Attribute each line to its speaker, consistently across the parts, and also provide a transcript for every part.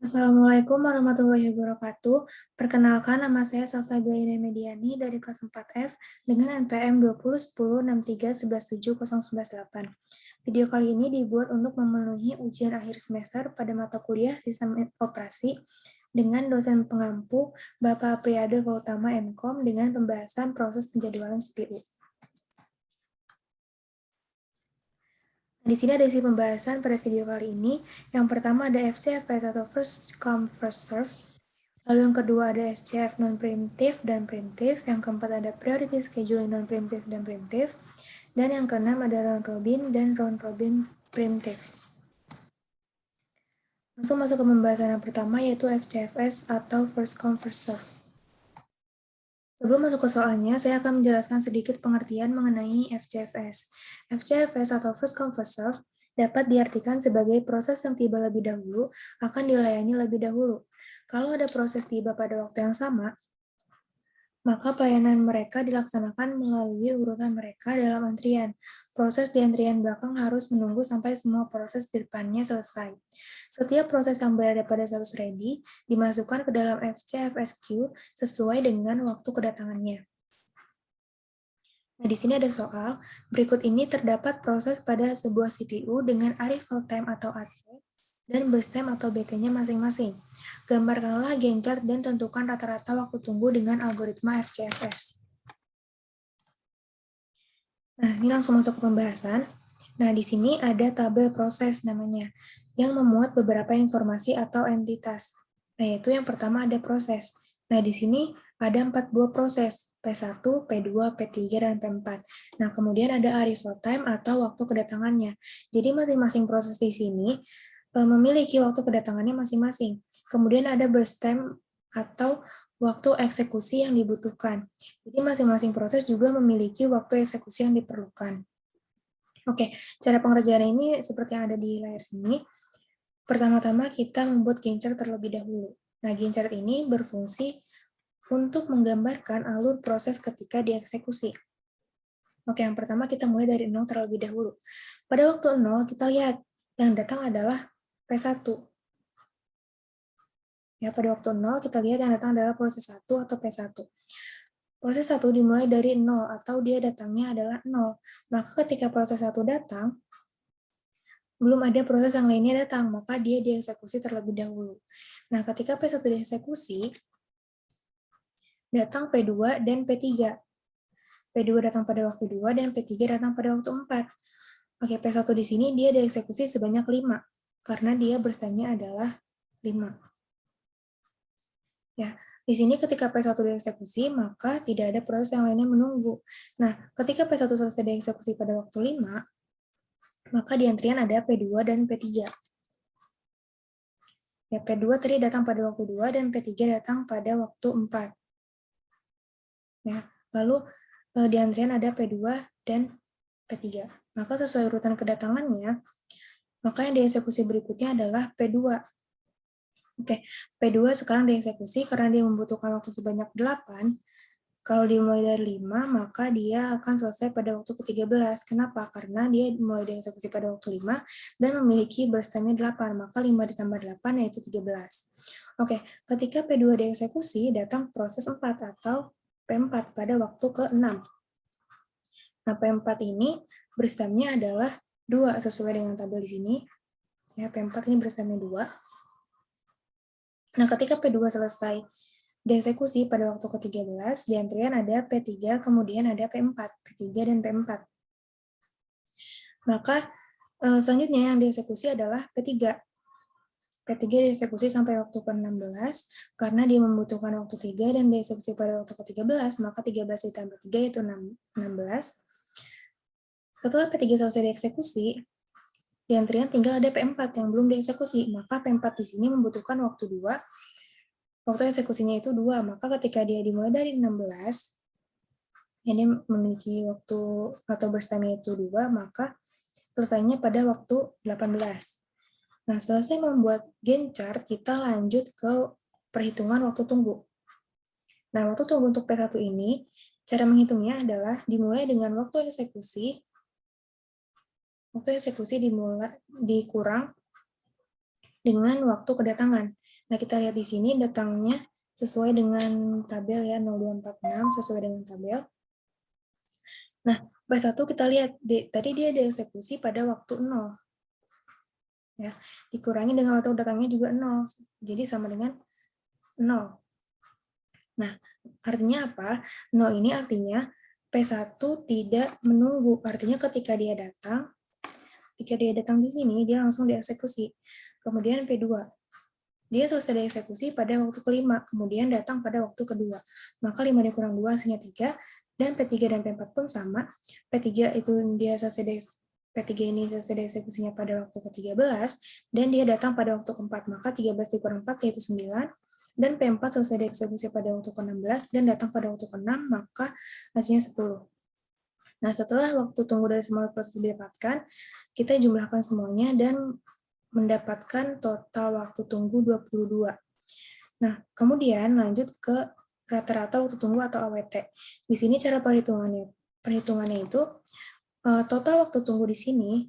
Speaker 1: Assalamualaikum warahmatullahi wabarakatuh. Perkenalkan, nama saya Salsabila Ina Mediani dari kelas 4F dengan NPM 201063117098. Video kali ini dibuat untuk memenuhi ujian akhir semester pada mata kuliah Sistem Operasi dengan dosen pengampu Bapak Priyade Gautama MKom dengan pembahasan proses penjadwalan CPU. Di sini ada isi pembahasan pada video kali ini. Yang pertama ada FCFS atau First Come First Serve. Lalu yang kedua ada SCF non-preemptive dan preemptive. Yang keempat ada priority scheduling non-preemptive dan preemptive. Dan yang keenam ada round robin dan round robin preemptive. Langsung masuk ke pembahasan yang pertama yaitu FCFS atau First Come First Serve. Sebelum masuk ke soalnya, saya akan menjelaskan sedikit pengertian mengenai FCFS. FCFS atau First Come First Serve dapat diartikan sebagai proses yang tiba lebih dahulu akan dilayani lebih dahulu. Kalau ada proses tiba pada waktu yang sama, maka pelayanan mereka dilaksanakan melalui urutan mereka dalam antrian. Proses di antrian belakang harus menunggu sampai semua proses di depannya selesai. Setiap proses yang berada pada status ready dimasukkan ke dalam FCFS queue sesuai dengan waktu kedatangannya. Nah, di sini ada soal. Berikut ini terdapat proses pada sebuah CPU dengan arrival time atau AT dan burst time atau BT-nya masing-masing. Gambarkanlah Gantt chart dan tentukan rata-rata waktu tunggu dengan algoritma FCFS. Nah, ini langsung masuk ke pembahasan. Nah, di sini ada tabel proses namanya, yang memuat beberapa informasi atau entitas. Nah, yaitu yang pertama ada proses. Nah, di sini ada 4 buah proses, P1, P2, P3, dan P4. Nah, kemudian ada arrival time atau waktu kedatangannya. Jadi masing-masing proses di sini memiliki waktu kedatangannya masing-masing. Kemudian ada burst time atau waktu eksekusi yang dibutuhkan. Jadi masing-masing proses juga memiliki waktu eksekusi yang diperlukan. Oke, cara pengerjaan ini seperti yang ada di layar sini. Pertama-tama kita membuat Gantt chart terlebih dahulu. Nah, Gantt chart ini berfungsi untuk menggambarkan alur proses ketika dieksekusi. Oke, yang pertama kita mulai dari 0 terlebih dahulu. Pada waktu 0, kita lihat yang datang adalah P1. Ya, pada waktu 0, kita lihat yang datang adalah proses 1 atau P1. Proses 1 dimulai dari 0 atau dia datangnya adalah 0. Maka ketika proses 1 datang, belum ada proses yang lainnya datang, maka dia dieksekusi terlebih dahulu. Nah, ketika P1 dieksekusi, datang P2 dan P3. P2 datang pada waktu 2 dan P3 datang pada waktu 4. Oke, P1 di sini dia dieksekusi sebanyak 5, karena dia burst-nya adalah 5. Ya, di sini ketika P1 dieksekusi, maka tidak ada proses yang lainnya menunggu. Nah, ketika P1 selesai dieksekusi pada waktu 5, maka di antrian ada P2 dan P3. Ya, P2 tadi datang pada waktu 2 dan P3 datang pada waktu 4. Ya, lalu di antrian ada P2 dan P3. Maka sesuai urutan kedatangannya, maka yang dieksekusi berikutnya adalah P2. Oke, P2 sekarang dieksekusi karena dia membutuhkan waktu sebanyak 8. Kalau dimulai dari 5, maka dia akan selesai pada waktu ke-13. Kenapa? Karena dia mulai dieksekusi pada waktu 5 dan memiliki burst time-nya 8. Maka 5 ditambah 8 yaitu 13. Oke, ketika P2 dieksekusi, datang proses 4 atau P4 pada waktu ke-6. Nah, P4 ini burst time-nya adalah 2 sesuai dengan tabel di sini. Ya, P4 ini burst time-nya 2. Nah, ketika P2 selesai dieksekusi pada waktu ke-13, di antrian ada P3, kemudian ada P4, P3 dan P4. Maka selanjutnya yang dieksekusi adalah P3. P3 dieksekusi sampai waktu ke-16, karena dia membutuhkan waktu 3 dan dieksekusi pada waktu ke-13, maka 13 ditambah 3 itu 16. Setelah P3 selesai dieksekusi, di antrian tinggal ada P4 yang belum dieksekusi, maka P4 di sini membutuhkan waktu 2, waktu eksekusinya itu 2, maka ketika dia dimulai dari 16, ini memiliki waktu atau burst time itu 2, maka selesainya pada waktu 18. Nah, selesai membuat Gantt chart, kita lanjut ke perhitungan waktu tunggu. Nah, waktu tunggu untuk P1 ini, cara menghitungnya adalah dimulai dengan waktu eksekusi dimulai dikurang dengan waktu kedatangan. Nah, kita lihat di sini datangnya sesuai dengan tabel ya, 0246 sesuai dengan tabel. Nah, P1 kita lihat, tadi dia dieksekusi pada waktu 0. Ya, dikurangi dengan waktu datangnya juga 0. Jadi sama dengan 0. Nah, artinya apa? 0 ini artinya P1 tidak menunggu. Artinya ketika dia datang di sini, dia langsung dieksekusi. Kemudian P2. Dia selesai dieksekusi pada waktu kelima, kemudian datang pada waktu kedua. Maka 5 dikurang 2 hasilnya 3, dan P3 dan P4 pun sama. P3 itu dia P3 ini selesai dieksekusinya pada waktu ke-13, dan dia datang pada waktu keempat. Maka 13 dikurang 4 yaitu 9, dan P4 selesai dieksekusi pada waktu ke-16, dan datang pada waktu ke-6, maka hasilnya 10. Nah, setelah waktu tunggu dari semua proses didapatkan, kita jumlahkan semuanya dan mendapatkan total waktu tunggu 22. Nah, kemudian lanjut ke rata-rata waktu tunggu atau AWT. Di sini cara perhitungannya. Perhitungannya itu total waktu tunggu di sini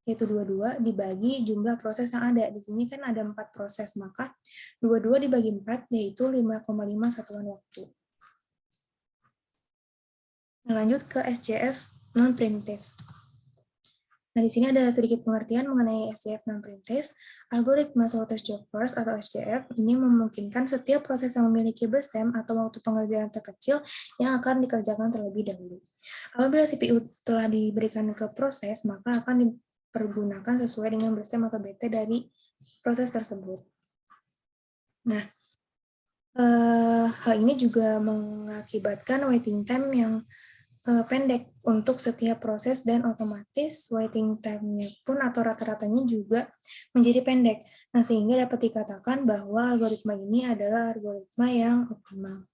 Speaker 1: yaitu 22 dibagi jumlah proses yang ada. Di sini kan ada 4 proses, maka 22 dibagi 4 yaitu 5,5 satuan waktu. Nah, lanjut ke SJF non-primitive. Nah, di sini ada sedikit pengertian mengenai SJF non-primitive. Algoritma shortest job first atau SJF ini memungkinkan setiap proses yang memiliki burst time atau waktu pengerjaan terkecil yang akan dikerjakan terlebih dahulu. Apabila CPU telah diberikan ke proses, maka akan dipergunakan sesuai dengan burst time atau BT dari proses tersebut. Nah, hal ini juga mengakibatkan waiting time yang pendek untuk setiap proses dan otomatis waiting time-nya pun atau rata-ratanya juga menjadi pendek. Nah, sehingga dapat dikatakan bahwa algoritma ini adalah algoritma yang optimal.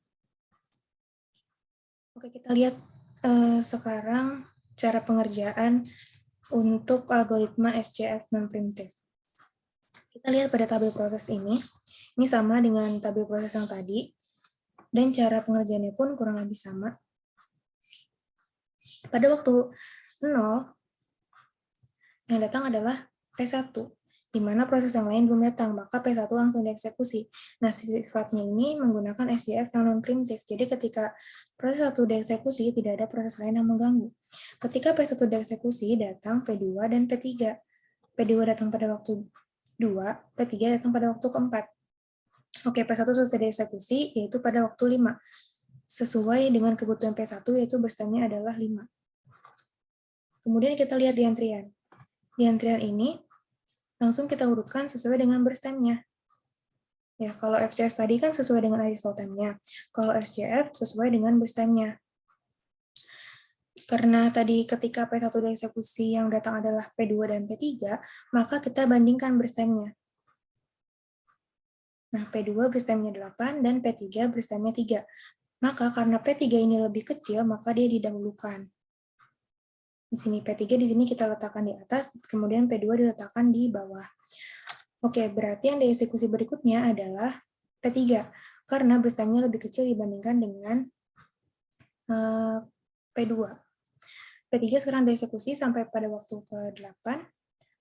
Speaker 1: Oke, kita lihat sekarang cara pengerjaan untuk algoritma SJF non-primitive. Kita lihat pada tabel proses ini sama dengan tabel proses yang tadi, dan cara pengerjaannya pun kurang lebih sama. Pada waktu 0, yang datang adalah P1, di mana proses yang lain belum datang, maka P1 langsung dieksekusi. Nah, sifatnya ini menggunakan SJF yang non-primitive, jadi ketika proses 1 dieksekusi, tidak ada proses lain yang mengganggu. Ketika P1 dieksekusi, datang P2 dan P3. P2 datang pada waktu 2, P3 datang pada waktu keempat. Oke, P1 selesai dieksekusi, yaitu pada waktu 5. Sesuai dengan kebutuhan P1, yaitu burst time-nya adalah 5. Kemudian kita lihat di antrian. Di antrian ini, langsung kita urutkan sesuai dengan burst time-nya. Ya, kalau FCF tadi kan sesuai dengan arrival time-nya. Kalau SJF sesuai dengan burst time-nya. Karena tadi ketika P1 dieksekusi yang datang adalah P2 dan P3, maka kita bandingkan burst time-nya. Nah, P2 burst time-nya 8 dan P3 burst time-nya 3. Maka karena P3 ini lebih kecil, maka dia didahulukan. Di sini P3 di sini kita letakkan di atas, kemudian P2 diletakkan di bawah. Oke, berarti yang dieksekusi berikutnya adalah P3, karena burst time-nya lebih kecil dibandingkan dengan P2. P3 sekarang dieksekusi sampai pada waktu ke-8,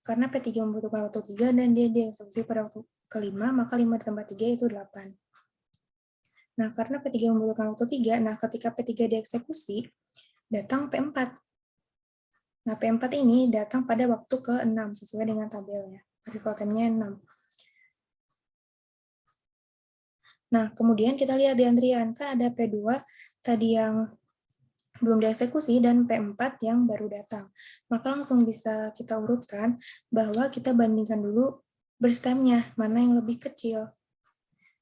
Speaker 1: karena P3 membutuhkan waktu 3, dan dia dieksekusi pada waktu ke-5, maka 5 ditambah 3 itu 8. Nah, karena P3 membutuhkan waktu 3, nah ketika P3 dieksekusi, datang P4. Nah, P4 ini datang pada waktu ke-6, sesuai dengan tabelnya. Arrival time-nya 6. Nah, kemudian kita lihat di antrian, kan ada P2 tadi yang belum dieksekusi dan P4 yang baru datang. Maka langsung bisa kita urutkan bahwa kita bandingkan dulu burst time-nya, mana yang lebih kecil.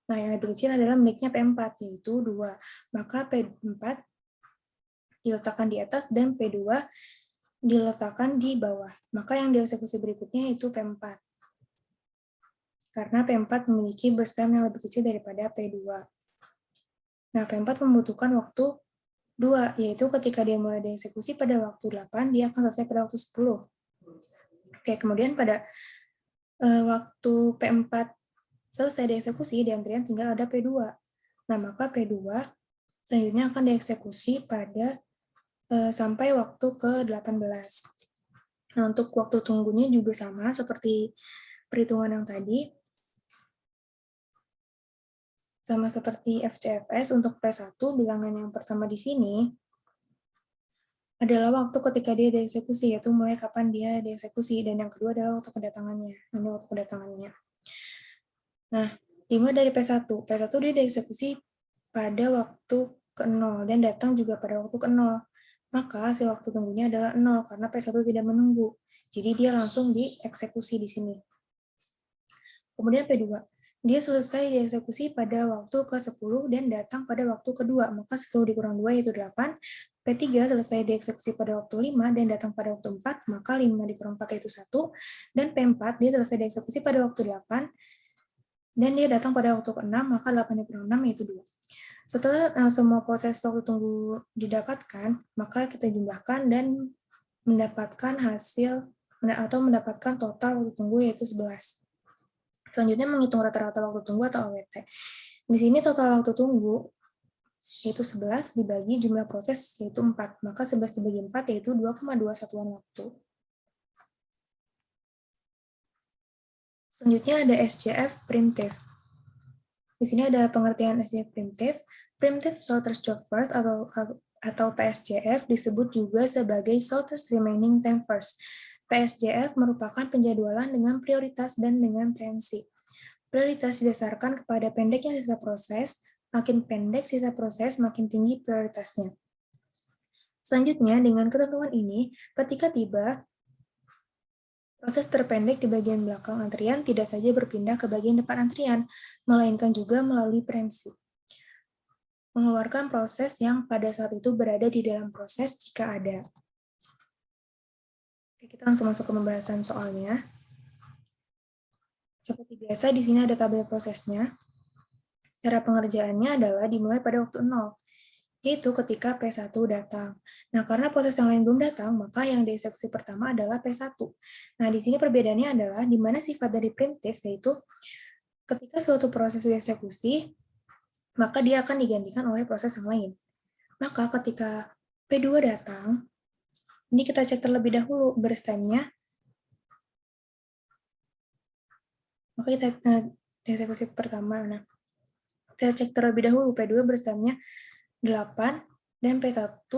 Speaker 1: Nah, yang lebih kecil adalah miliknya P4, yaitu 2. Maka P4 diletakkan di atas dan P2 diletakkan di bawah. Maka yang dieksekusi berikutnya itu P4. Karena P4 memiliki burst time yang lebih kecil daripada P2. Nah, P4 membutuhkan waktu 2, yaitu ketika dia mulai dieksekusi pada waktu 8, dia akan selesai pada waktu 10. Oke, kemudian pada waktu P4 selesai dieksekusi, di antrian tinggal ada P2. Nah, maka P2 selanjutnya akan dieksekusi pada sampai waktu ke-18. Nah, untuk waktu tunggunya juga sama seperti perhitungan yang tadi, sama seperti FCFS, untuk P1, bilangan yang pertama di sini adalah waktu ketika dia dieksekusi, yaitu mulai kapan dia dieksekusi, dan yang kedua adalah waktu kedatangannya. Ini waktu kedatangannya. Nah, dimulai dari P1. P1 dia dieksekusi pada waktu ke-0, dan datang juga pada waktu ke-0. Maka hasil waktu tunggunya adalah 0, karena P1 tidak menunggu. Jadi dia langsung dieksekusi di sini. Kemudian P2, dia selesai dieksekusi pada waktu ke-10 dan datang pada waktu kedua, maka 10 dikurang 2 yaitu 8. P3 selesai dieksekusi pada waktu 5 dan datang pada waktu 4, maka 5 dikurang 4 yaitu 1. Dan P4 dia selesai dieksekusi pada waktu 8 dan dia datang pada waktu ke-6, maka 8 dikurang 6 yaitu 2. Setelah semua proses waktu tunggu didapatkan, maka kita jumlahkan dan mendapatkan hasil atau mendapatkan total waktu tunggu yaitu 11. Selanjutnya menghitung rata-rata waktu tunggu atau AWT. Di sini total waktu tunggu yaitu 11 dibagi jumlah proses yaitu 4. Maka 11 dibagi 4 yaitu 2,2 satuan waktu. Selanjutnya ada SCF primitive. Di sini ada pengertian SCF primitive. Primitive shortest job first atau PSJF disebut juga sebagai shortest remaining time first. PSJF merupakan penjadwalan dengan prioritas dan dengan preemsi. Prioritas didasarkan kepada pendeknya sisa proses, makin pendek sisa proses, makin tinggi prioritasnya. Selanjutnya, dengan ketentuan ini, ketika tiba, proses terpendek di bagian belakang antrian tidak saja berpindah ke bagian depan antrian, melainkan juga melalui preemsi. Mengeluarkan proses yang pada saat itu berada di dalam proses jika ada. Oke, kita langsung masuk ke pembahasan soalnya. Seperti biasa, di sini ada tabel prosesnya. Cara pengerjaannya adalah dimulai pada waktu 0, yaitu ketika P1 datang. Nah, karena proses yang lain belum datang, maka yang dieksekusi pertama adalah P1. Nah, di sini perbedaannya adalah di mana sifat dari primitif, yaitu ketika suatu proses dieksekusi, maka dia akan digantikan oleh proses yang lain. Maka ketika P2 datang, ini kita cek terlebih dahulu burst time-nya. Maka kita dieksekusi pertama. Nah, kita cek terlebih dahulu P2 burst time-nya 8 dan P1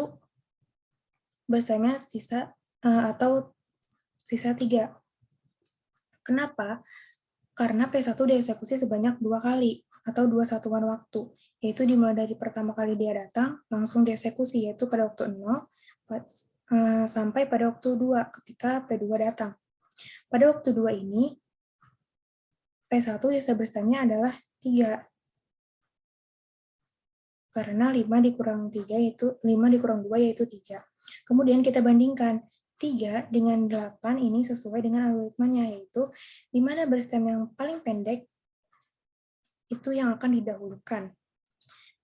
Speaker 1: burst time-nya sisa atau sisa 3. Kenapa? Karena P1 dieksekusi sebanyak 2 kali atau 2 satuan waktu, yaitu dimulai dari pertama kali dia datang langsung dieksekusi, yaitu pada waktu 0 sampai pada waktu 2 ketika P2 datang. Pada waktu 2 ini, P1 sisa burst time-nya adalah 3. Karena 5 dikurang 3 yaitu 5 dikurang 2 yaitu 3. Kemudian kita bandingkan 3 dengan 8 ini sesuai dengan algoritmanya, yaitu di mana burst time yang paling pendek itu yang akan didahulukan.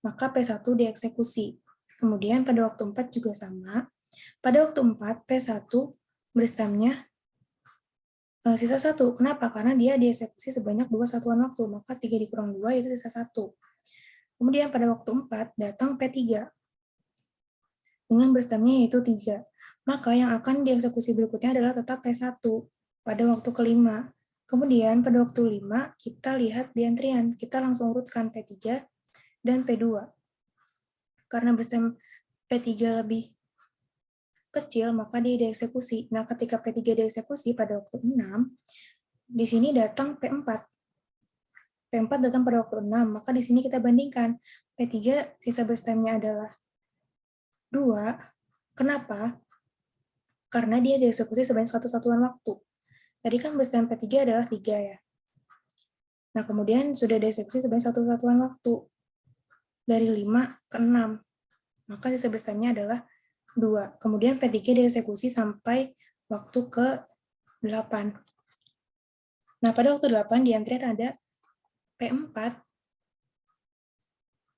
Speaker 1: Maka P1 dieksekusi. Kemudian pada waktu 4 juga sama. Pada waktu 4, P1 burst time-nya sisa 1. Kenapa? Karena dia dieksekusi sebanyak 2 satuan waktu, maka 3 dikurang 2 itu sisa 1. Kemudian pada waktu 4 datang P3 dengan burst time-nya yaitu 3. Maka yang akan dieksekusi berikutnya adalah tetap P1 pada waktu kelima. Kemudian pada waktu 5 kita lihat di antrian, kita langsung urutkan P3 dan P2. Karena burst time P3 lebih kecil, maka dia dieksekusi. Nah, ketika P3 dieksekusi pada waktu 6, di sini datang P4. P4 datang pada waktu 6, maka di sini kita bandingkan. P3 sisa burst time-nya adalah 2. Kenapa? Karena dia dieksekusi sebanyak 1 satuan waktu. Tadi kan burst time P3 adalah 3 ya. Nah, kemudian sudah dieksekusi sebanyak 1 satuan waktu. Dari 5 ke 6. Maka sisa burst time-nya adalah 2. Kemudian P3 dieksekusi sampai waktu ke 8. Nah, pada waktu 8 di antrian ada P4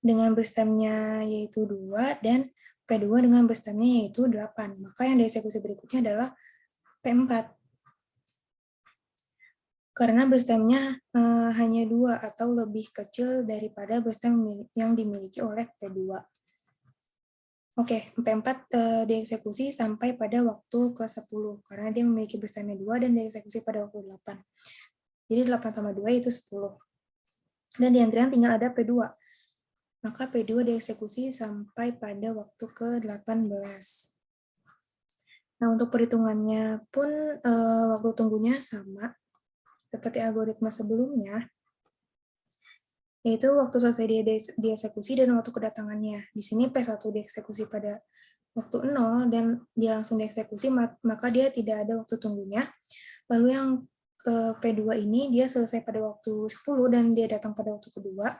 Speaker 1: dengan burst time-nya yaitu 2 dan P2 dengan burst time-nya yaitu 8. Maka yang dieksekusi berikutnya adalah P4. Karena burst time-nya hanya 2 atau lebih kecil daripada burst time yang dimiliki oleh P2. Oke, P4 dieksekusi sampai pada waktu ke-10, karena dia memiliki burst time-nya 2 dan dieksekusi pada waktu 8. Jadi 8 tambah 2 itu 10. Dan di antrian tinggal ada P2. Maka P2 dieksekusi sampai pada waktu ke-18. Nah, untuk perhitungannya pun waktu tunggunya sama seperti algoritma sebelumnya, yaitu waktu selesai dieksekusi dan waktu kedatangannya. Di sini P1 dieksekusi pada waktu 0 dan dia langsung dieksekusi, maka dia tidak ada waktu tunggunya. Lalu yang P2 ini dia selesai pada waktu 10 dan dia datang pada waktu kedua.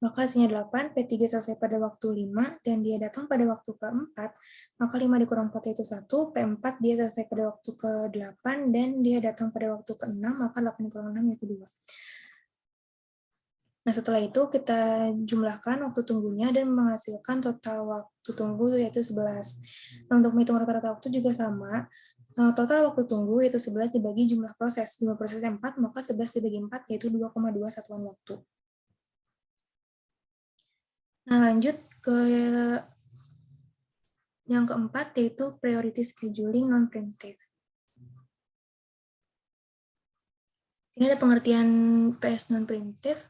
Speaker 1: Maka hasilnya 8, P3 selesai pada waktu 5, dan dia datang pada waktu keempat, maka 5 dikurang 4 yaitu 1, P4 dia selesai pada waktu ke-8, dan dia datang pada waktu ke-6, maka 8 dikurang 6 yaitu 2. Nah, setelah itu kita jumlahkan waktu tunggunya dan menghasilkan total waktu tunggu yaitu 11. Nah, untuk menghitung rata-rata waktu juga sama. Total waktu tunggu yaitu 11 dibagi jumlah proses. Jumlah prosesnya 4, maka 11 dibagi 4 yaitu 2,2 satuan waktu. Nah, lanjut ke yang keempat, yaitu priority scheduling non-preemptive. Ini ada pengertian PS non-preemptive.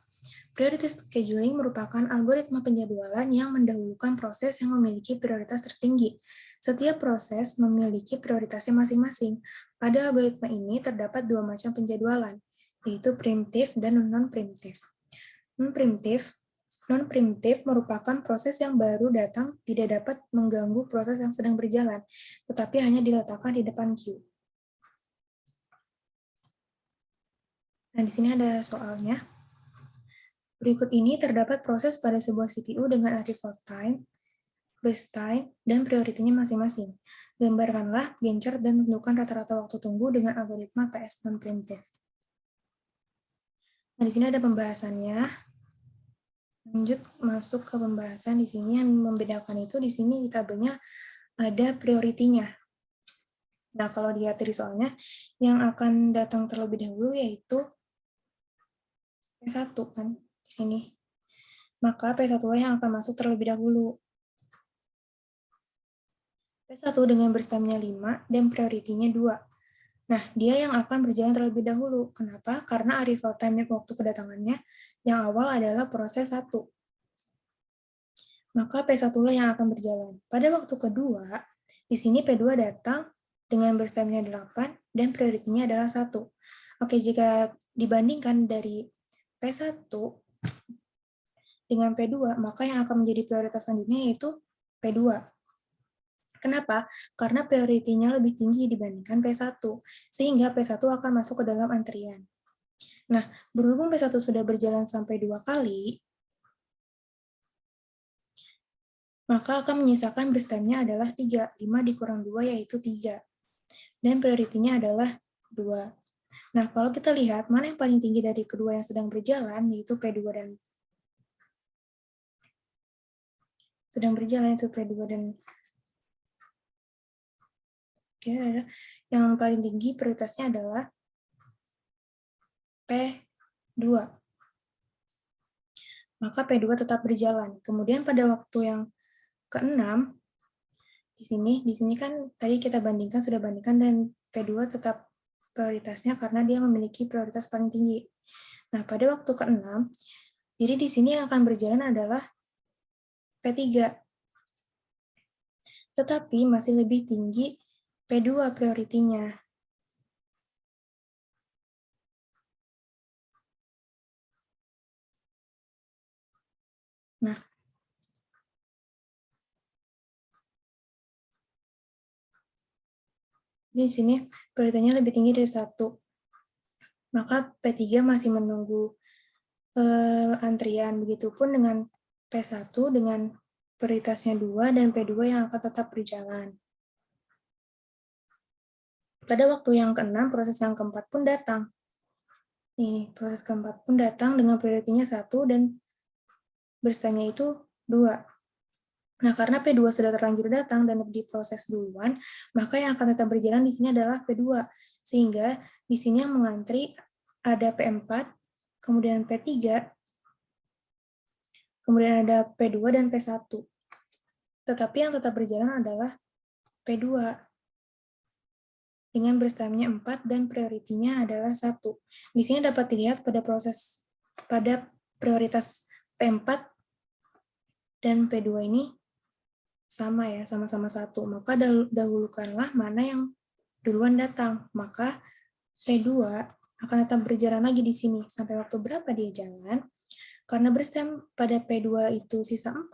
Speaker 1: Priority scheduling merupakan algoritma penjadwalan yang mendahulukan proses yang memiliki prioritas tertinggi. Setiap proses memiliki prioritasnya masing-masing. Pada algoritma ini terdapat dua macam penjadwalan, yaitu preemptive dan non-preemptive. Non-preemptive merupakan proses yang baru datang tidak dapat mengganggu proses yang sedang berjalan, tetapi hanya diletakkan di depan queue. Nah, di sini ada soalnya. Berikut ini terdapat proses pada sebuah CPU dengan arrival time, burst time, dan prioritinya masing-masing. Gambarkanlah, gen chart, dan tentukan rata-rata waktu tunggu dengan algoritma PS non-preemptive. Nah, di sini ada pembahasannya. Lanjut masuk ke pembahasan. Di sini yang membedakan itu, di sini di tabelnya ada prioritinya. Nah, kalau dilihat dari soalnya, yang akan datang terlebih dahulu yaitu P1 kan di sini. Maka P1 yang akan masuk terlebih dahulu. P1 dengan berstamnya 5 dan prioritinya 2. Nah, dia yang akan berjalan terlebih dahulu. Kenapa? Karena arrival time waktu kedatangannya yang awal adalah proses 1. Maka P1 lah yang akan berjalan. Pada waktu kedua, di sini P2 datang dengan berstamnya 8 dan prioritinya adalah 1. Oke, jika dibandingkan dari P1 dengan P2, maka yang akan menjadi prioritas selanjutnya yaitu P2. Kenapa? Karena prioritinya lebih tinggi dibandingkan P1, sehingga P1 akan masuk ke dalam antrian. Nah, berhubung P1 sudah berjalan sampai 2 kali, maka akan menyisakan berstamnya adalah 3. 5 dikurang 2 yaitu 3. Dan prioritinya adalah 2. Nah, kalau kita lihat mana yang paling tinggi dari kedua yang sedang berjalan, yaitu P2 dan sedang berjalan itu P2 dan yang paling tinggi prioritasnya adalah P2. Maka P2 tetap berjalan. Kemudian pada waktu yang ke-6, di sini kan tadi kita sudah bandingkan dan P2 tetap prioritasnya karena dia memiliki prioritas paling tinggi. Nah, pada waktu ke-6, jadi di sini yang akan berjalan adalah P3. Tetapi masih lebih tinggi P2 prioritinya. Nah, di sini prioritasnya lebih tinggi dari 1. Maka P3 masih menunggu antrian. Begitupun dengan P1 dengan prioritasnya 2 dan P2 yang akan tetap berjalan. Pada waktu yang ke-6, proses yang keempat pun datang. Ini, proses keempat pun datang dengan prioritinya 1 dan berstamnya itu 2. Nah, karena P2 sudah terlanjur datang dan diproses duluan, maka yang akan tetap berjalan di sini adalah P2. Sehingga di sini yang mengantri ada P4, kemudian P3, kemudian ada P2 dan P1. Tetapi yang tetap berjalan adalah P2. dengan berstemnya 4 dan prioritinya adalah 1. Di sini dapat dilihat pada prioritas P4 dan P2 ini sama ya, sama-sama 1. Maka dahulukanlah mana yang duluan datang. Maka P2 akan tetap berjalan lagi di sini. Sampai waktu berapa dia jalan? Karena berstem pada P2 itu sisa 4,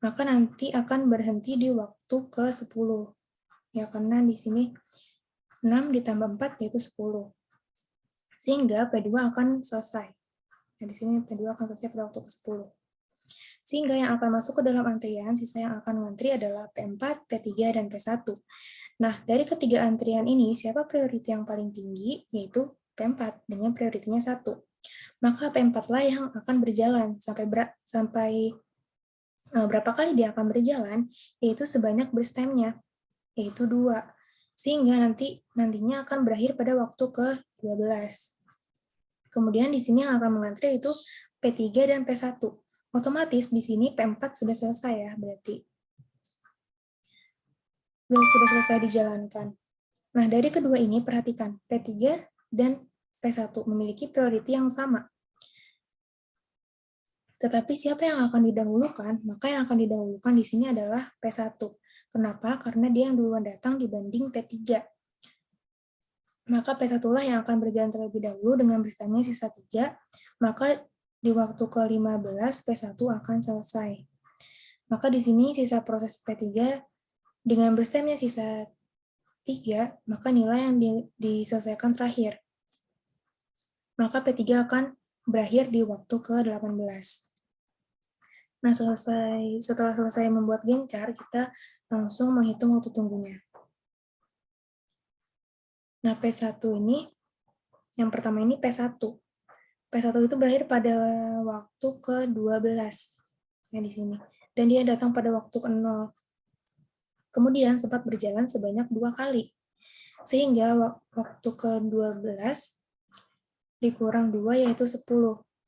Speaker 1: maka nanti akan berhenti di waktu ke-10. Ya, karena di sini 6 ditambah 4 yaitu 10. Sehingga P2 akan selesai. Nah, di sini P2 akan selesai pada waktu ke-10. Sehingga yang akan masuk ke dalam antrian, sisa yang akan mengantri adalah P4, P3, dan P1. Nah, dari ketiga antrian ini, siapa priority yang paling tinggi? Yaitu P4 dengan prioritinya 1. Maka P4 lah yang akan berjalan sampai berapa kali dia akan berjalan, yaitu sebanyak berstemnya, yaitu 2. Sehingga nantinya akan berakhir pada waktu ke-12. Kemudian di sini yang akan mengantri itu P3 dan P1. Otomatis di sini P4 sudah selesai ya, berarti. Sudah selesai dijalankan. Nah, dari kedua ini perhatikan, P3 dan P1 memiliki priority yang sama. Tetapi siapa yang akan didahulukan? Maka yang akan didahulukan di sini adalah P1. Kenapa? Karena dia yang duluan datang dibanding P3. Maka P1 lah yang akan berjalan terlebih dahulu dengan berstemnya sisa 3, maka di waktu ke-15 P1 akan selesai. Maka di sini sisa proses P3 dengan berstemnya sisa 3, maka nilai yang diselesaikan terakhir. Maka P3 akan berakhir di waktu ke-18. Nah, setelah selesai membuat gencar, kita langsung menghitung waktu tunggunya. Nah, P1 ini, yang pertama ini P1. P1 itu berakhir pada waktu ke-12. Ya, di sini. Dan dia datang pada waktu ke-0. Kemudian sempat berjalan sebanyak 2 kali. Sehingga waktu ke-12 dikurang 2 yaitu 10.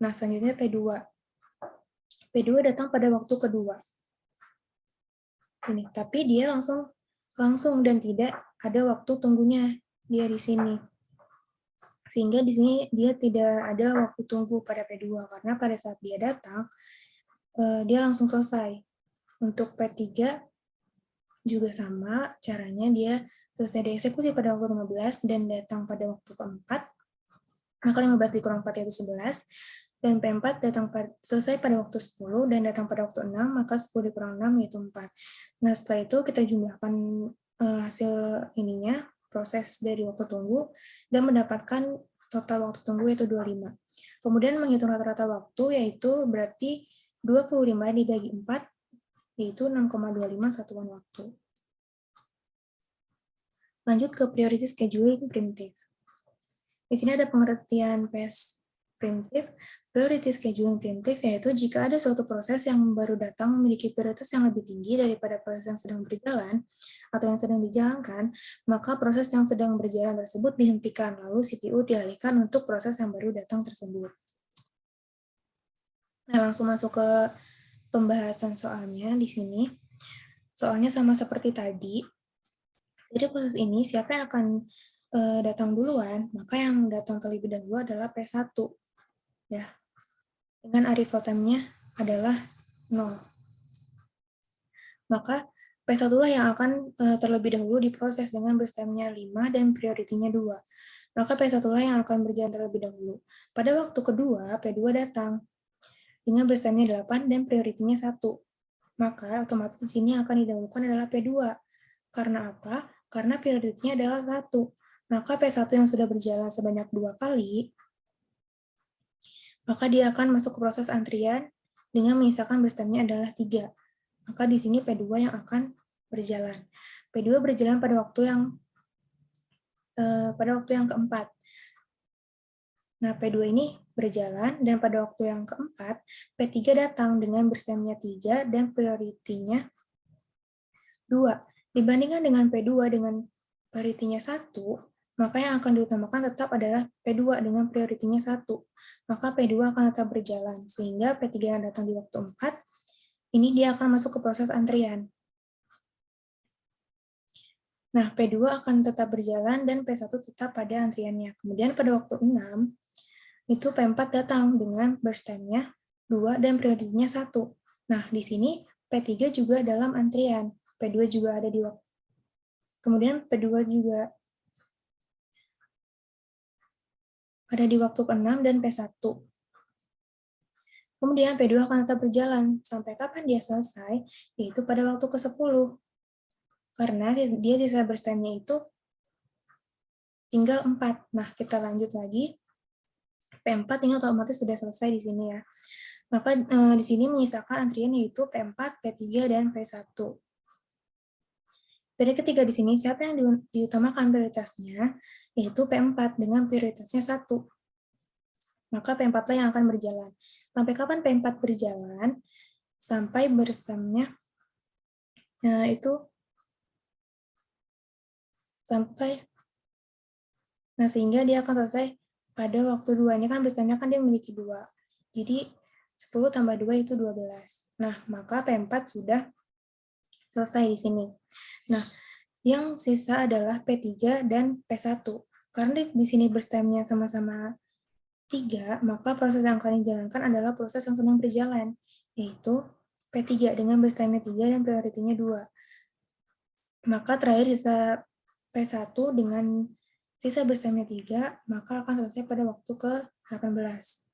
Speaker 1: Nah, selanjutnya P2. P2 datang pada waktu kedua. Ini, tapi dia langsung dan tidak ada waktu tunggunya dia di sini. Sehingga di sini dia tidak ada waktu tunggu pada P2 karena pada saat dia datang dia langsung selesai. Untuk P3 juga sama caranya, dia selesai dieksekusi pada waktu 15 dan datang pada waktu keempat. Maka 15 dikurang 4 yaitu 11. Dan P4 selesai pada waktu 10 dan datang pada waktu 6, maka 10 dikurang 6 yaitu 4. Nah, setelah itu kita jumlahkan hasil ininya, proses dari waktu tunggu, dan mendapatkan total waktu tunggu yaitu 25. Kemudian menghitung rata-rata waktu, yaitu berarti 25 dibagi 4, yaitu 6,25 satuan waktu. Lanjut ke priority scheduling primitive. Di sini ada pengertian PS primitive. Priority scheduling primitive yaitu jika ada suatu proses yang baru datang memiliki prioritas yang lebih tinggi daripada proses yang sedang berjalan atau yang sedang dijalankan, maka proses yang sedang berjalan tersebut dihentikan, lalu CPU dialihkan untuk proses yang baru datang tersebut. Nah, langsung masuk ke pembahasan soalnya di sini. Soalnya sama seperti tadi. Jadi proses ini siapa yang akan datang duluan, maka yang datang terlebih dahulu adalah P1. Ya. Dengan arrival time-nya adalah 0. Maka P1 lah yang akan terlebih dahulu diproses dengan berstemnya 5 dan prioritinya 2. Maka P1 lah yang akan berjalan terlebih dahulu. Pada waktu kedua, P2 datang dengan berstemnya 8 dan prioritinya 1. Maka otomatis di sini akan didahulukan adalah P2. Karena apa? Karena prioritasnya adalah 1. Maka P1 yang sudah berjalan sebanyak 2 kali, maka dia akan masuk ke proses antrian dengan menyisakan berstemnya adalah 3. Maka di sini P2 yang akan berjalan. P2 berjalan pada waktu yang keempat. Nah, P2 ini berjalan, dan pada waktu yang keempat, P3 datang dengan berstemnya 3 dan prioritinya 2. Dibandingkan dengan P2 dengan prioritinya 1, maka yang akan diutamakan tetap adalah P2 dengan prioritinya 1. Maka P2 akan tetap berjalan, sehingga P3 yang datang di waktu 4, ini dia akan masuk ke proses antrian. Nah, P2 akan tetap berjalan dan P1 tetap pada antriannya. Kemudian pada waktu 6, itu P4 datang dengan burst time-nya 2 dan prioritinya 1. Nah, di sini P3 juga dalam antrian. P2 juga ada di waktu. Kemudian P2 juga ada di waktu ke-6 dan P1. Kemudian P2 akan tetap berjalan. Sampai kapan dia selesai? Yaitu pada waktu ke-10. Karena dia sisa burst time-nya itu tinggal 4. Nah, kita lanjut lagi. P4 ini otomatis sudah selesai di sini ya. Maka di sini menyisakan antrian yaitu P4, P3, dan P1. Dari ketiga di sini, siapa yang diutamakan prioritasnya? Yaitu P4 dengan prioritasnya 1. Maka P4 lah yang akan berjalan. Sampai kapan P4 berjalan? Sampai bersamnya itu sampai, nah sehingga dia akan selesai pada waktu 2. Ini kan bersamnya kan dia memiliki 2. Jadi 10 tambah 2 itu 12. Nah, maka P4 sudah selesai di sini. Nah, yang sisa adalah P3 dan P1. Karena di sini burst time-nya sama-sama 3, maka proses yang akan dijalankan adalah proses yang sedang berjalan, yaitu P3 dengan burst time-nya 3 dan priority-nya 2. Maka terakhir sisa P1 dengan sisa burst time-nya 3, maka akan selesai pada waktu ke-18.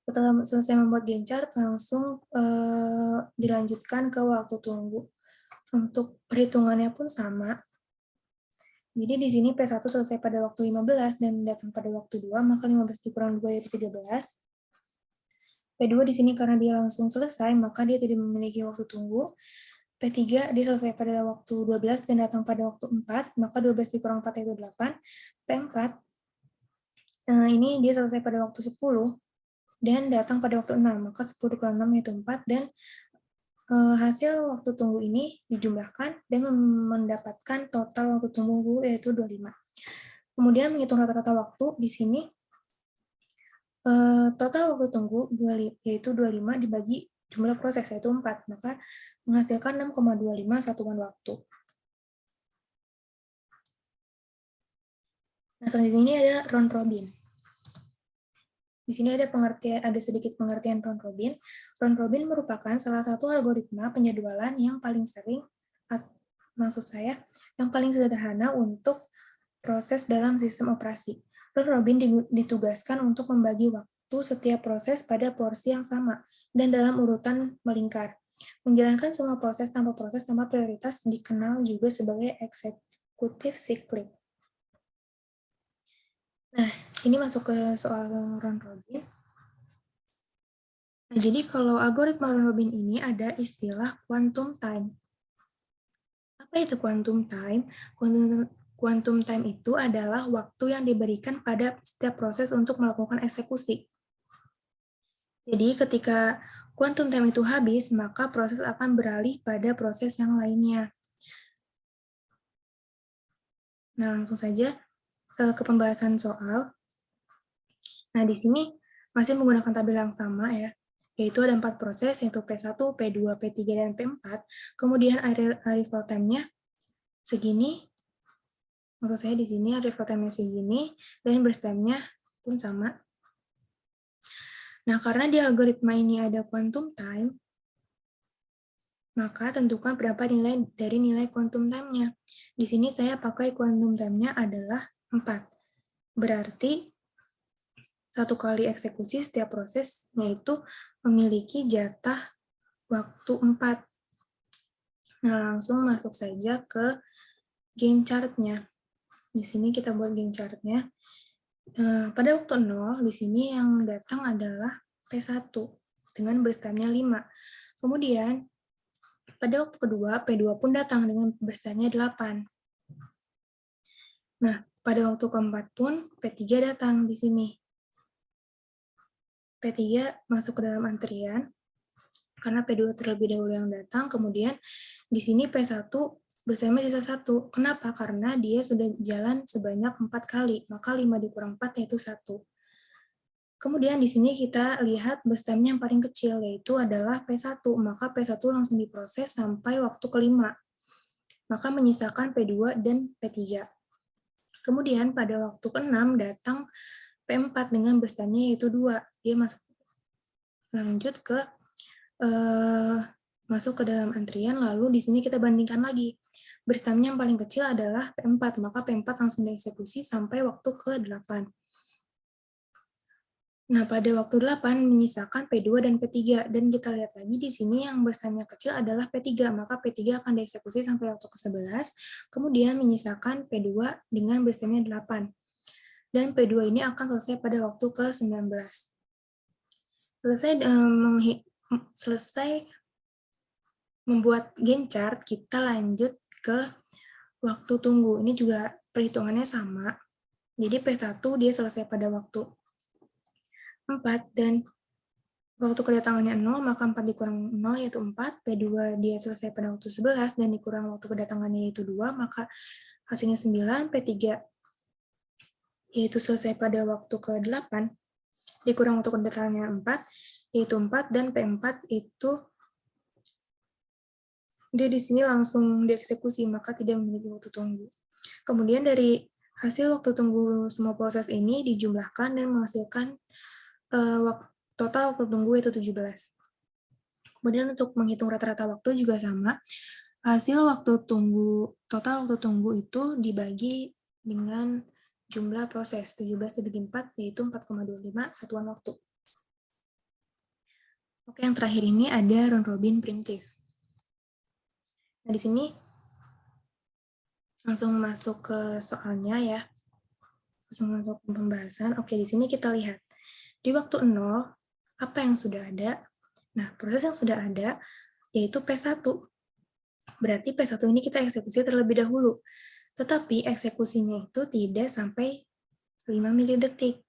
Speaker 1: Setelah selesai membuat Gantt chart, langsung dilanjutkan ke waktu tunggu. Untuk perhitungannya pun sama. Jadi di sini P1 selesai pada waktu 15 dan datang pada waktu 2, maka 15 dikurang 2 yaitu 13. P2 di sini karena dia langsung selesai, maka dia tidak memiliki waktu tunggu. P3 dia selesai pada waktu 12 dan datang pada waktu 4, maka 12 dikurang 4 yaitu 8. P4 ini dia selesai pada waktu 10 dan datang pada waktu 6, maka 10 dikurang 6 yaitu 4, dan hasil waktu tunggu ini dijumlahkan dan mendapatkan total waktu tunggu yaitu 25. Kemudian menghitung rata-rata waktu di sini total waktu tunggu yaitu 25 dibagi jumlah proses yaitu 4, maka menghasilkan 6,25 satuan waktu. Nah, selanjutnya ini ada round robin. Di sini ada sedikit pengertian round robin. Round robin merupakan salah satu algoritma penjadwalan yang paling sering, maksud saya, yang paling sederhana untuk proses dalam sistem operasi. Round robin ditugaskan untuk membagi waktu setiap proses pada porsi yang sama dan dalam urutan melingkar. Menjalankan semua proses tanpa prioritas dikenal juga sebagai eksekutif siklik. Nah, ini masuk ke soal round robin. Nah, jadi kalau algoritma round robin ini ada istilah quantum time. Apa itu quantum time? Quantum time itu adalah waktu yang diberikan pada setiap proses untuk melakukan eksekusi. Jadi ketika quantum time itu habis, maka proses akan beralih pada proses yang lainnya. Nah, langsung saja ke pembahasan soal. Nah, di sini masih menggunakan tabel yang sama ya, yaitu ada 4 proses, yaitu P1, P2, P3, dan P4. Kemudian arrival time-nya segini, maksud saya di sini arrival time-nya segini, dan burst time-nya pun sama. Nah, karena di algoritma ini ada quantum time, maka tentukan berapa nilai dari nilai quantum time-nya. Di sini saya pakai quantum time-nya adalah 4. Berarti satu kali eksekusi setiap prosesnya itu memiliki jatah waktu 4. Nah, langsung masuk saja ke Gantt chart-nya. Di sini kita buat Gantt chart-nya. Pada waktu 0, di sini yang datang adalah P1 dengan burst time-nya 5. Kemudian, pada waktu kedua, P2 pun datang dengan burst time-nya 8. Nah, pada waktu keempat pun P3 datang di sini. P3 masuk ke dalam antrian, karena P2 terlebih dahulu yang datang, kemudian di sini P1 bersama sisa 1. Kenapa? Karena dia sudah jalan sebanyak 4 kali, maka 5 dikurang 4 yaitu 1. Kemudian di sini kita lihat burst time-nya yang paling kecil, yaitu adalah P1, maka P1 langsung diproses sampai waktu kelima. maka menyisakan P2 dan P3. Kemudian pada waktu ke-6 datang P4 dengan berstamnya yaitu 2. Dia lanjut ke masuk ke dalam antrian, lalu di sini kita bandingkan lagi. Berstamnya yang paling kecil adalah P4, maka P4 langsung dieksekusi sampai waktu ke-8. Nah, pada waktu 8 menyisakan P2 dan P3, dan kita lihat lagi di sini yang berstamnya kecil adalah P3, maka P3 akan dieksekusi sampai waktu ke-11, kemudian menyisakan P2 dengan berstamnya 8. Dan P2 ini akan selesai pada waktu ke-19. Selesai membuat Gantt chart, kita lanjut ke waktu tunggu. Ini juga perhitungannya sama. Jadi P1 dia selesai pada waktu 4, dan waktu kedatangannya 0, maka 4 dikurang 0 yaitu 4, P2 dia selesai pada waktu 11, dan dikurang waktu kedatangannya yaitu 2, maka hasilnya 9, P3 yaitu selesai pada waktu ke-8, dikurang waktu kedatangannya 4, yaitu 4, dan P4 itu dia di sini langsung dieksekusi, maka tidak memiliki waktu tunggu. Kemudian dari hasil waktu tunggu semua proses ini dijumlahkan dan menghasilkan total waktu tunggu yaitu 17. Kemudian untuk menghitung rata-rata waktu juga sama. Hasil waktu tunggu, total waktu tunggu itu dibagi dengan jumlah proses. 17 dibagi 4 yaitu 4,25 satuan waktu. Oke, yang terakhir ini ada round robin primitif. Nah, di sini langsung masuk ke soalnya ya. Langsung masuk ke pembahasan. Oke, di sini kita lihat. Di waktu 0, apa yang sudah ada? Nah, proses yang sudah ada yaitu P1. Berarti P1 ini kita eksekusi terlebih dahulu. Tetapi eksekusinya itu tidak sampai 5 milidetik.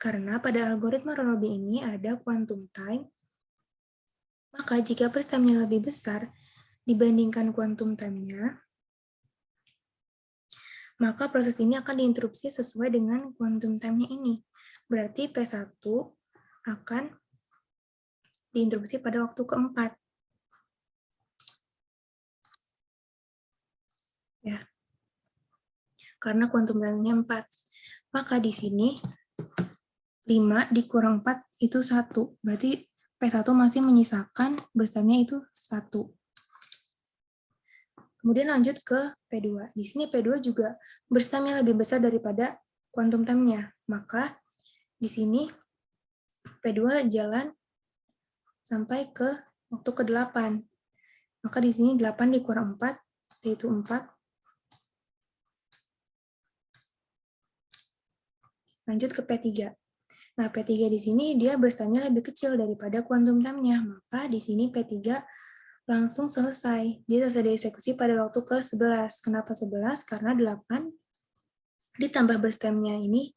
Speaker 1: Karena pada algoritma round robin ini ada quantum time. Maka jika burst time-nya lebih besar dibandingkan quantum time-nya, maka proses ini akan diinterupsi sesuai dengan quantum time-nya ini. Berarti P1 akan diinterupsi pada waktu ke-4. Ya. Karena quantum time-nya 4. Maka di sini 5 dikurang 4 itu 1. Berarti P1 masih menyisakan burst time-nya itu 1. Kemudian lanjut ke P2. Di sini P2 juga burst time-nya lebih besar daripada quantum time-nya. Maka di sini P2 jalan sampai ke waktu ke-8. Maka di sini 8 dikurang 4, yaitu 4. Lanjut ke P3. Nah, P3 di sini dia burst time-nya lebih kecil daripada quantum time-nya. Maka di sini P3 langsung selesai. Dia selesai dieksekusi pada waktu ke-11. Kenapa 11? Karena 8 ditambah burst time-nya ini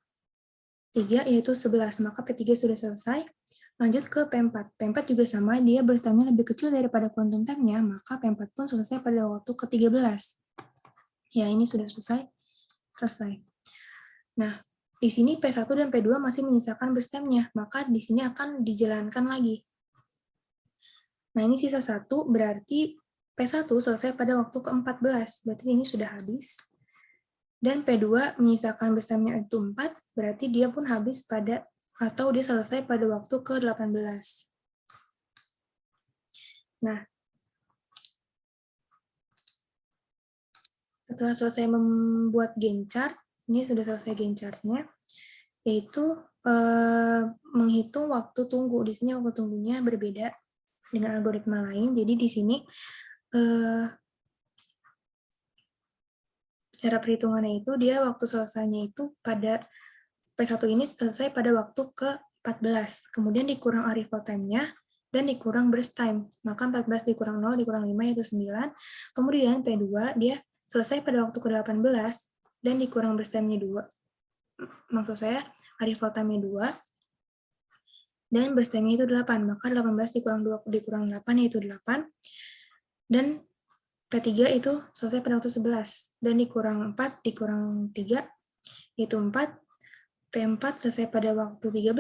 Speaker 1: 3, yaitu 11. Maka P3 sudah selesai. Lanjut ke P4. P4 juga sama, dia burst time-nya lebih kecil daripada quantum time-nya, maka P4 pun selesai pada waktu ke-13. Ya, ini sudah selesai. Nah, di sini P1 dan P2 masih menyisakan burst time-nya, maka di sini akan dijalankan lagi. Nah, ini sisa 1, berarti P1 selesai pada waktu ke-14, berarti ini sudah habis. Dan P2 menyisakan burst time-nya itu 4, berarti dia pun habis pada, atau dia selesai pada waktu ke-18. Nah, setelah selesai membuat Gantt chart, ini sudah selesai Gantt chart-nya, yaitu menghitung waktu tunggu. Di sini waktu tunggunya berbeda dengan algoritma lain. Jadi di sini cara perhitungannya itu dia waktu selesainya itu pada P1 ini selesai pada waktu ke-14. Kemudian dikurang arrival time-nya dan dikurang burst time. Maka 14 dikurang 0 dikurang 5 yaitu 9. Kemudian P2 dia selesai pada waktu ke-18 dan dikurang burst time-nya 2. Maksud saya arrival time-nya 2 dan burst time-nya itu 8. Maka 18 dikurang 2 dikurang 8 yaitu 8. Dan P3 itu selesai pada waktu 11 dan dikurang 4 dikurang 3 yaitu 4. P4 selesai pada waktu 13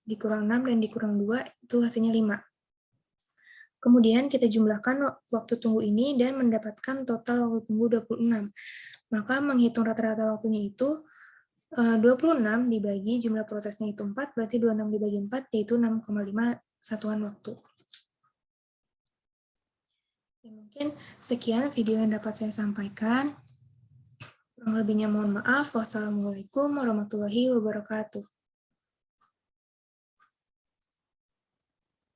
Speaker 1: dikurang 6 dan dikurang 2 itu hasilnya 5. Kemudian kita jumlahkan waktu tunggu ini dan mendapatkan total waktu tunggu 26. Maka menghitung rata-rata waktunya itu 26 dibagi jumlah prosesnya itu 4, berarti 26 dibagi 4 yaitu 6,5 satuan waktu. Ya, mungkin sekian video yang dapat saya sampaikan. Kurang lebihnya mohon maaf. Wassalamualaikum warahmatullahi wabarakatuh.